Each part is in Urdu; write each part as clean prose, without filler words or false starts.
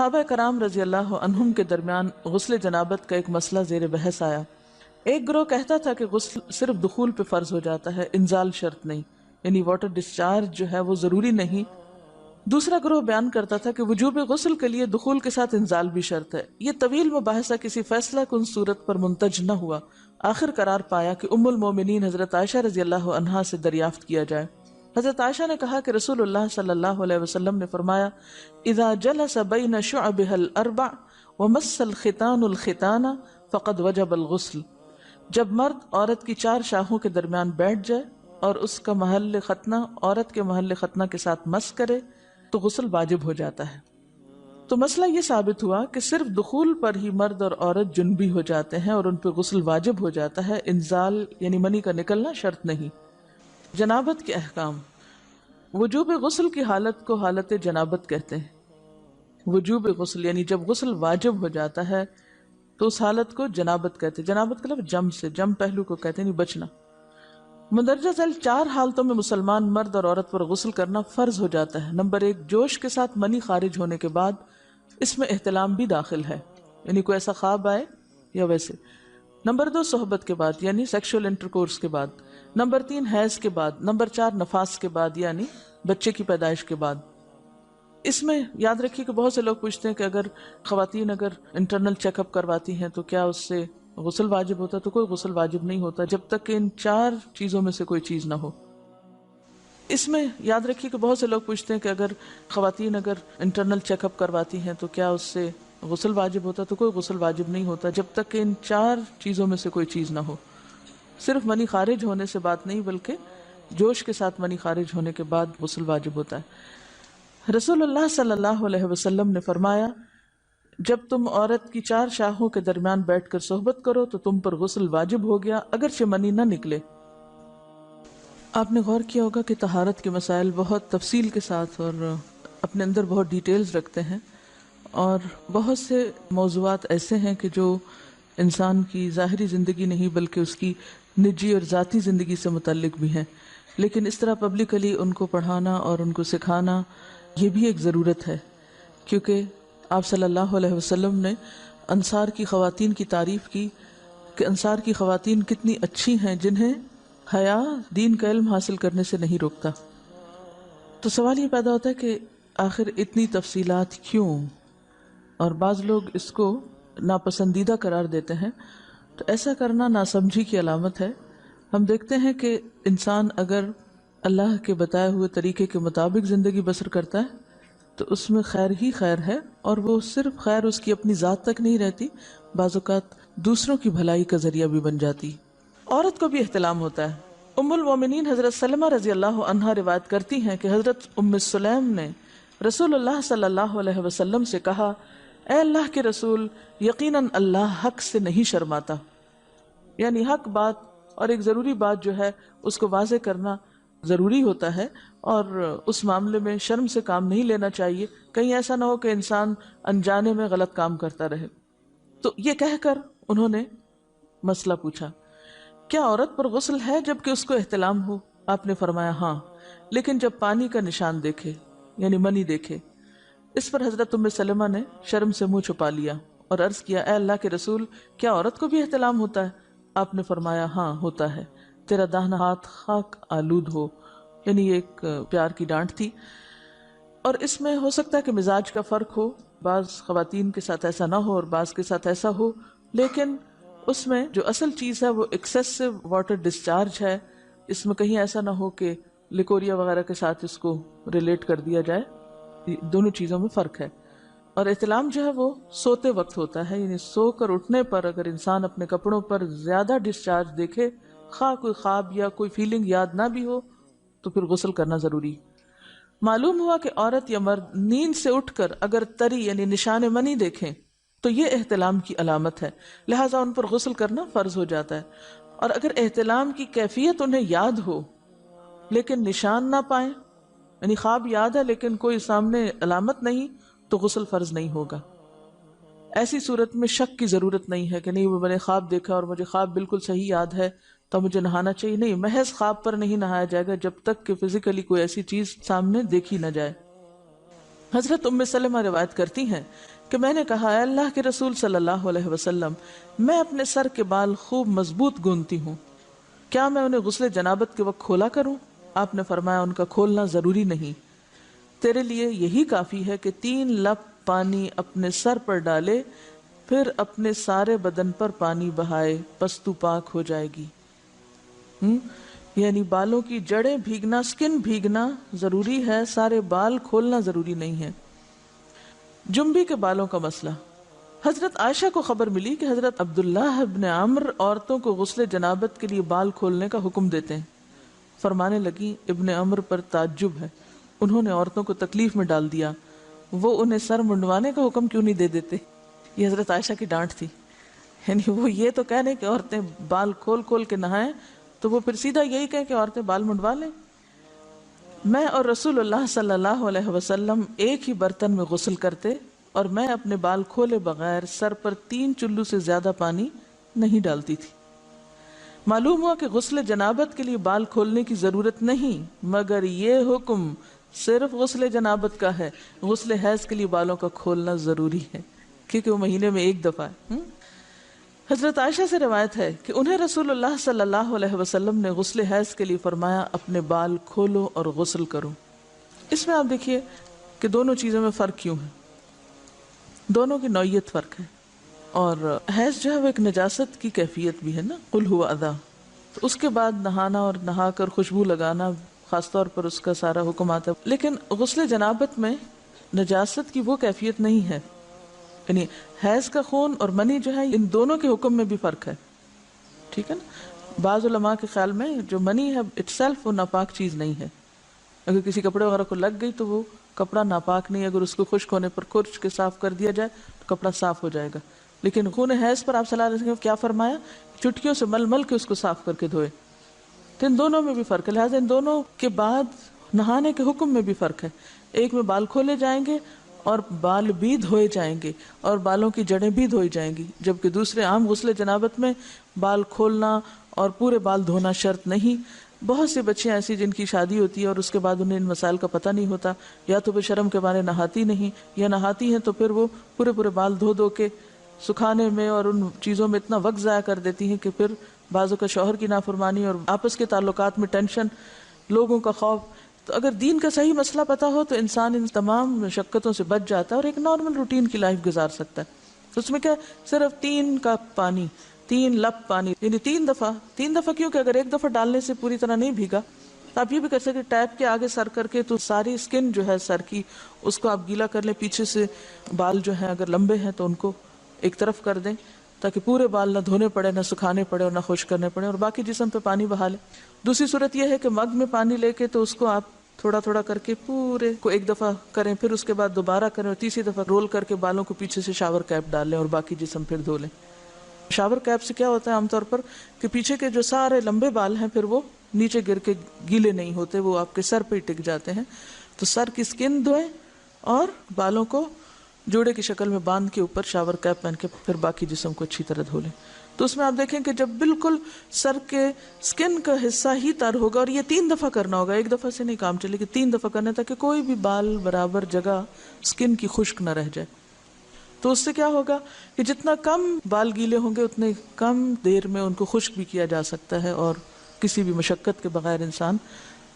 صحابہ کرام رضی اللہ عنہم کے درمیان غسل جنابت کا ایک مسئلہ زیر بحث آیا۔ ایک گروہ کہتا تھا کہ غسل صرف دخول پہ فرض ہو جاتا ہے، انزال شرط نہیں، یعنی واٹر ڈسچارج جو ہے وہ ضروری نہیں۔ دوسرا گروہ بیان کرتا تھا کہ وجوب غسل کے لیے دخول کے ساتھ انزال بھی شرط ہے۔ یہ طویل مباحثہ کسی فیصلہ کن صورت پر منتج نہ ہوا۔ آخر قرار پایا کہ ام المومنین حضرت عائشہ رضی اللہ عنہا سے دریافت کیا جائے۔ حضرت عائشہ نے کہا کہ رسول اللہ صلی اللہ علیہ وسلم نے فرمایا، اذا جلس بین شعبها الاربع ومس الختان الختان فقد وجب الغسل۔ جب مرد عورت کی 4 شاخوں کے درمیان بیٹھ جائے اور اس کا محل ختنہ عورت کے محل ختنہ کے ساتھ مس کرے تو غسل واجب ہو جاتا ہے۔ تو مسئلہ یہ ثابت ہوا کہ صرف دخول پر ہی مرد اور عورت جنبی ہو جاتے ہیں اور ان پہ غسل واجب ہو جاتا ہے، انزال یعنی منی کا نکلنا شرط نہیں۔ جنابت کے احکام۔ وجوب غسل کی حالت کو حالت جنابت کہتے ہیں۔ وجوب غسل یعنی جب غسل واجب ہو جاتا ہے تو اس حالت کو جنابت کہتے ہیں۔ جنابت کا لفظ جم سے، جم پہلو کو کہتے ہیں، بچنا۔ مندرجہ ذیل 4 حالتوں میں مسلمان مرد اور عورت پر غسل کرنا فرض ہو جاتا ہے۔ نمبر 1، جوش کے ساتھ منی خارج ہونے کے بعد، اس میں احتلام بھی داخل ہے، یعنی کوئی ایسا خواب آئے یا ویسے۔ نمبر 2، صحبت کے بعد یعنی سیکشول انٹرکورس کے بعد۔ نمبر 3، حیض کے بعد۔ نمبر 4، نفاس کے بعد یعنی بچے کی پیدائش کے بعد۔ اس میں یاد رکھیے کہ بہت سے لوگ پوچھتے ہیں کہ اگر خواتین انٹرنل چیک اپ کرواتی ہیں تو کیا اس سے غسل واجب ہوتا ہے؟ تو کوئی غسل واجب نہیں ہوتا جب تک کہ ان 4 چیزوں میں سے کوئی چیز نہ ہو۔ اس میں یاد رکھیے کہ بہت سے لوگ پوچھتے ہیں کہ اگر خواتین انٹرنل چیک اپ کرواتی ہیں تو کیا اس سے غسل واجب ہوتا ہے؟ تو کوئی غسل واجب نہیں ہوتا جب تک کہ ان 4 چیزوں میں سے کوئی چیز نہ ہو۔ صرف منی خارج ہونے سے بات نہیں، بلکہ جوش کے ساتھ منی خارج ہونے کے بعد غسل واجب ہوتا ہے۔ رسول اللہ صلی اللہ علیہ وسلم نے فرمایا، جب تم عورت کی 4 شاخوں کے درمیان بیٹھ کر صحبت کرو تو تم پر غسل واجب ہو گیا اگرچہ منی نہ نکلے۔ آپ نے غور کیا ہوگا کہ طہارت کے مسائل بہت تفصیل کے ساتھ اور اپنے اندر بہت ڈیٹیلز رکھتے ہیں، اور بہت سے موضوعات ایسے ہیں کہ جو انسان کی ظاہری زندگی نہیں بلکہ اس کی نجی اور ذاتی زندگی سے متعلق بھی ہیں، لیکن اس طرح پبلکلی ان کو پڑھانا اور ان کو سکھانا یہ بھی ایک ضرورت ہے، کیونکہ آپ صلی اللہ علیہ وسلم نے انصار کی خواتین کی تعریف کی کہ انصار کی خواتین کتنی اچھی ہیں جنہیں حیا دین کا علم حاصل کرنے سے نہیں روکتا۔ تو سوال یہ پیدا ہوتا ہے کہ آخر اتنی تفصیلات کیوں؟ اور بعض لوگ اس کو ناپسندیدہ قرار دیتے ہیں، تو ایسا کرنا ناسمجھی کی علامت ہے۔ ہم دیکھتے ہیں کہ انسان اگر اللہ کے بتائے ہوئے طریقے کے مطابق زندگی بسر کرتا ہے تو اس میں خیر ہی خیر ہے، اور وہ صرف خیر اس کی اپنی ذات تک نہیں رہتی، بعض اوقات دوسروں کی بھلائی کا ذریعہ بھی بن جاتی۔ عورت کو بھی احتلام ہوتا ہے۔ ام المومنین حضرت سلمہ رضی اللہ عنہا روایت کرتی ہیں کہ حضرت ام سلیم نے رسول اللہ صلی اللہ علیہ وسلم سے کہا، اے اللہ کے رسول، یقیناً اللہ حق سے نہیں شرماتا، یعنی حق بات اور ایک ضروری بات جو ہے اس کو واضح کرنا ضروری ہوتا ہے، اور اس معاملے میں شرم سے کام نہیں لینا چاہیے، کہیں ایسا نہ ہو کہ انسان انجانے میں غلط کام کرتا رہے۔ تو یہ کہہ کر انہوں نے مسئلہ پوچھا، کیا عورت پر غسل ہے جبکہ اس کو احتلام ہو؟ آپ نے فرمایا ہاں، لیکن جب پانی کا نشان دیکھے یعنی منی دیکھے۔ اس پر حضرت ام سلمہ نے شرم سے منہ چھپا لیا اور عرض کیا، اے اللہ کے رسول، کیا عورت کو بھی احتلام ہوتا ہے؟ آپ نے فرمایا ہاں ہوتا ہے، تیرا داہنا ہاتھ خاک آلود ہو، یعنی یہ ایک پیار کی ڈانٹ تھی۔ اور اس میں ہو سکتا ہے کہ مزاج کا فرق ہو، بعض خواتین کے ساتھ ایسا نہ ہو اور بعض کے ساتھ ایسا ہو، لیکن اس میں جو اصل چیز ہے وہ ایکسیسو واٹر ڈسچارج ہے۔ اس میں کہیں ایسا نہ ہو کہ لیکوریا وغیرہ کے ساتھ اس کو ریلیٹ کر دیا جائے، دونوں چیزوں میں فرق ہے۔ اور احتلام جو ہے وہ سوتے وقت ہوتا ہے، یعنی سو کر اٹھنے پر اگر انسان اپنے کپڑوں پر زیادہ ڈسچارج دیکھے، خواہ کوئی خواب یا کوئی فیلنگ یاد نہ بھی ہو، تو پھر غسل کرنا ضروری۔ معلوم ہوا کہ عورت یا مرد نیند سے اٹھ کر اگر تری یعنی نشان منی دیکھیں تو یہ احتلام کی علامت ہے، لہٰذا ان پر غسل کرنا فرض ہو جاتا ہے۔ اور اگر احتلام کی کیفیت انہیں یاد ہو لیکن نشان نہ پائیں، یعنی خواب یاد ہے لیکن کوئی سامنے علامت نہیں، تو غسل فرض نہیں ہوگا۔ ایسی صورت میں شک کی ضرورت نہیں ہے کہ نہیں وہ میں نے خواب دیکھا اور مجھے خواب بالکل صحیح یاد ہے تو مجھے نہانا چاہیے، نہیں، محض خواب پر نہیں نہایا جائے گا جب تک کہ فزیکلی کوئی ایسی چیز سامنے دیکھی نہ جائے۔ حضرت ام سلمہ روایت کرتی ہیں کہ میں نے کہا اے اللہ کے رسول صلی اللہ علیہ وسلم، میں اپنے سر کے بال خوب مضبوط گوندتی ہوں، کیا میں انہیں غسل جنابت کے وقت کھولا کروں؟ آپ نے فرمایا ان کا کھولنا ضروری نہیں، تیرے لیے یہی کافی ہے کہ 3 لپ پانی اپنے سر پر ڈالے، پھر اپنے سارے بدن پر پانی بہائے، پس تو پاک ہو جائے گی۔ یعنی بالوں کی جڑیں بھیگنا، سکن بھیگنا ضروری ہے، سارے بال کھولنا ضروری نہیں ہے۔ جنبی کے بالوں کا مسئلہ، حضرت عائشہ کو خبر ملی کہ حضرت عبداللہ ابن عمرو عورتوں کو غسل جنابت کے لیے بال کھولنے کا حکم دیتے ہیں۔ فرمانے لگی ابن عمرو پر تعجب ہے، انہوں نے عورتوں کو تکلیف میں ڈال دیا، وہ انہیں سر منڈوانے کا حکم کیوں نہیں دے دیتے؟ یہ حضرت عائشہ کی ڈانٹ تھی، یعنی وہ یہ تو کہنے کہ عورتیں بال کھول کھول کے نہائیں، تو وہ پھر سیدھا یہی کہیں کہ عورتیں بال منڈوا لیں۔ میں اور رسول اللہ صلی اللہ علیہ وسلم ایک ہی برتن میں غسل کرتے، اور میں اپنے بال کھولے بغیر سر پر 3 چلو سے زیادہ پانی نہیں ڈالتی تھی۔ معلوم ہوا کہ غسل جنابت کے لیے بال کھولنے کی ضرورت نہیں، مگر یہ حکم صرف غسل جنابت کا ہے، غسل حیض کے لیے بالوں کا کھولنا ضروری ہے، کیونکہ وہ مہینے میں ایک دفعہ ہے۔ حضرت عائشہ سے روایت ہے کہ انہیں رسول اللہ صلی اللہ علیہ وسلم نے غسل حیض کے لیے فرمایا اپنے بال کھولو اور غسل کرو۔ اس میں آپ دیکھیے کہ دونوں چیزوں میں فرق کیوں ہے، دونوں کی نوعیت فرق ہے، اور حیض جو ہے وہ ایک نجاست کی کیفیت بھی ہے نا، قل ہوا اذی، تو اس کے بعد نہانا اور نہا کر خوشبو لگانا خاص طور پر اس کا سارا حکم آتا ہے، لیکن غسل جنابت میں نجاست کی وہ کیفیت نہیں ہے، یعنی حیض کا خون اور منی جو ہے ان دونوں کے حکم میں بھی فرق ہے، ٹھیک ہے نا۔ بعض علماء کے خیال میں جو منی ہے اٹ سیلف وہ ناپاک چیز نہیں ہے، اگر کسی کپڑے وغیرہ کو لگ گئی تو وہ کپڑا ناپاک نہیں، اگر اس کو خشک ہونے پر کھرچ کے صاف کر دیا جائے تو کپڑا صاف ہو جائے گا، لیکن خون حیض پر آپ صلی اللہ علیہ وسلم نے کیا فرمایا، چٹکیوں سے مل مل کے اس کو صاف کر کے دھوئے، تو ان دونوں میں بھی فرق ہے، لہٰذا ان دونوں کے بعد نہانے کے حکم میں بھی فرق ہے، ایک میں بال کھولے جائیں گے اور بال بھی دھوئے جائیں گے اور بالوں کی جڑیں بھی دھوئی جائیں گی، جبکہ دوسرے عام غسل جنابت میں بال کھولنا اور پورے بال دھونا شرط نہیں۔ بہت سی بچیاں ایسی جن کی شادی ہوتی ہے اور اس کے بعد انہیں ان مسائل کا پتہ نہیں ہوتا، یا تو وہ شرم کے مارے نہاتی نہیں، یا نہاتی ہیں تو پھر وہ پورے پورے بال دھو دھو کے سکھانے میں اور ان چیزوں میں اتنا وقت ضائع کر دیتی ہیں کہ پھر بعضوں کا شوہر کی نافرمانی اور آپس کے تعلقات میں ٹینشن، لوگوں کا خوف۔ تو اگر دین کا صحیح مسئلہ پتہ ہو تو انسان ان تمام مشقتوں سے بچ جاتا ہے اور ایک نارمل روٹین کی لائف گزار سکتا ہے۔ اس میں کیا صرف 3 کپ پانی، 3 لپ پانی، یعنی 3 دفعہ کیونکہ اگر ایک دفعہ ڈالنے سے پوری طرح نہیں بھیگا تو آپ یہ بھی کر سکتے ٹیپ کے آگے سر کر کے تو ساری اسکن جو ہے سر کی اس کو آپ گیلا کر لیں، پیچھے سے بال جو ہیں اگر لمبے ہیں تو ان کو ایک طرف کر دیں تاکہ پورے بال نہ دھونے پڑے، نہ سکھانے پڑے اور نہ خشک کرنے پڑے، اور باقی جسم پہ پانی بہا لیں۔ دوسری صورت یہ ہے کہ مگ میں پانی لے کے تو اس کو آپ تھوڑا تھوڑا کر کے پورے کو ایک دفعہ کریں، پھر اس کے بعد دوبارہ کریں اور تیسری دفعہ رول کر کے بالوں کو پیچھے سے شاور کیپ ڈال لیں اور باقی جسم پھر دھو لیں۔ شاور کیپ سے کیا ہوتا ہے عام طور پر کہ پیچھے کے جو سارے لمبے بال ہیں پھر وہ نیچے گر کے گیلے نہیں ہوتے، وہ آپ کے سر پہ ہی ٹک جاتے ہیں، تو سر کی سکن دھوئیں اور بالوں کو جوڑے کی شکل میں باندھ کے اوپر شاور کیپ پہن کے پھر باقی جسم کو اچھی طرح دھو لیں۔ تو اس میں آپ دیکھیں کہ جب بالکل سر کے سکن کا حصہ ہی تر ہوگا، اور یہ 3 دفعہ کرنا ہوگا، ایک دفعہ سے نہیں کام چلے کہ 3 دفعہ کرنا، تاکہ کوئی بھی بال برابر جگہ سکن کی خشک نہ رہ جائے۔ تو اس سے کیا ہوگا کہ جتنا کم بال گیلے ہوں گے اتنے کم دیر میں ان کو خشک بھی کیا جا سکتا ہے اور کسی بھی مشقت کے بغیر انسان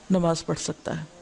نماز پڑھ سکتا ہے۔